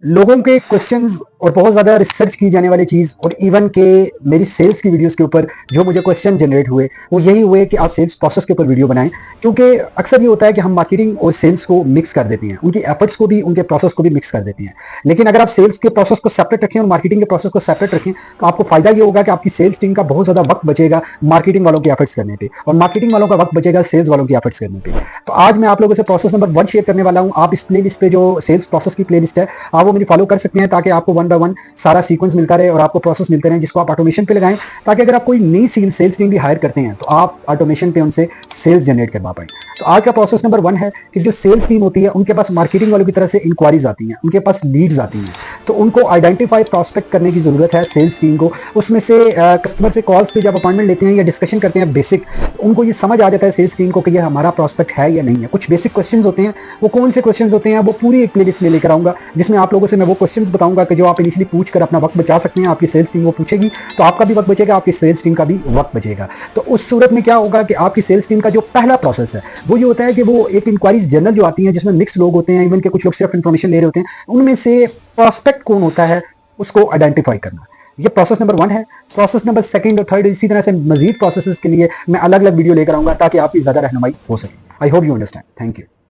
लोगों के क्वेश्चंस और बहुत ज़्यादा रिसर्च की जाने वाली चीज़ और इवन के मेरी सेल्स की वीडियोस के ऊपर जो मुझे क्वेश्चन जनरेट हुए वो यही हुए कि आप सेल्स प्रोसेस के ऊपर वीडियो बनाएं, क्योंकि अक्सर ये होता है कि हम मार्केटिंग और सेल्स को मिक्स कर देते हैं, उनकी एफर्ट्स को भी उनके प्रोसेस को भी मिक्स कर देते हैं। लेकिन अगर आप सेल्स के प्रोसेस को सेपरेट रखें और मार्केटिंग के प्रोसेस को सेपरेट रखें तो आपको फायदा ये होगा कि आपकी सेल्स टीम का बहुत ज़्यादा वक्त बचेगा मार्केटिंग वालों की एफर्ट्स करने पे, और मार्केटिंग वालों का वक्त बचेगा सेल्स वालों की एफर्ट्स करने पे। तो आज मैं आप लोगों से प्रोसेस नंबर 1 शेयर करने वाला हूं। आप इस प्ले लिस्ट पे जो सेल्स प्रोसेस की प्ले लिस्ट है आप वो मेरी फॉलो कर सकते हैं, ताकि आपको 1 बाय 1 सारा सीक्वेंस मिलता रहे और आपको प्रोसेस मिलते रहे जिसको आप ऑटोमेशन पे लगाएं, ताकि अगर आप कोई नई सेल्स टीम भी हायर करते हैं तो आप ऑटोमेशन पे उनसे सेल्स जनरेट करवा पाए। तो आज का प्रोसेस नंबर 1 है कि जो सेल्स टीम होती है उनके पास मार्केटिंग वालों की तरफ से इंक्वायरीज आती हैं, उनके पास लीड्स आती हैं, तो उनको आइडेंटिफाई प्रोस्पेक्ट करने की जरूरत है सेल्स टीम को। उसमें से कस्टमर से कॉल्स पे जब अपॉइंटमेंट लेते हैं या डिस्कशन करते हैं बेसिक, उनको ये समझ आ जाता है सेल्स टीम को कि ये हमारा प्रोस्पेक्ट है या नहीं है। कुछ बेसिक क्वेश्चंस होते हैं, वो कौन से क्वेश्चंस होते हैं वो पूरी एक प्लेलिस्ट में लेकर आऊंगा, जिसमें आप लोगों से मैं वो क्वेश्चंस बताऊंगा कि जो आप इनिशियली पूछ कर अपना वक्त बचा सकते हैं। आपकी सेल्स टीम वो पूछेगी तो आपका भी वक्त बचेगा, आपकी सेल्स टीम का भी वक्त बचेगा। तो उस सूरत में क्या होगा कि आपकी सेल्स टीम का जो पहला प्रोसेस है वो ये होता है कि वो एक इंक्वायरीज जनरल जो आती है जिसमें मिक्स लोग होते हैं, इवन के कुछ लोग सिर्फ इन्फॉर्मेशन ले रहे होते हैं, उनमें से प्रोस्पेक्ट कौन होता है उसको आइडेंटिफाई करना। ये प्रोसेस नंबर 1 है। प्रोसेस नंबर 2 और 3 इसी तरह से मजीद प्रोसेसेस के लिए मैं अलग अलग वीडियो लेकर आऊंगा ताकि आपकी ज्यादा रहनुमाई हो सके। I hope you understand. Thank you.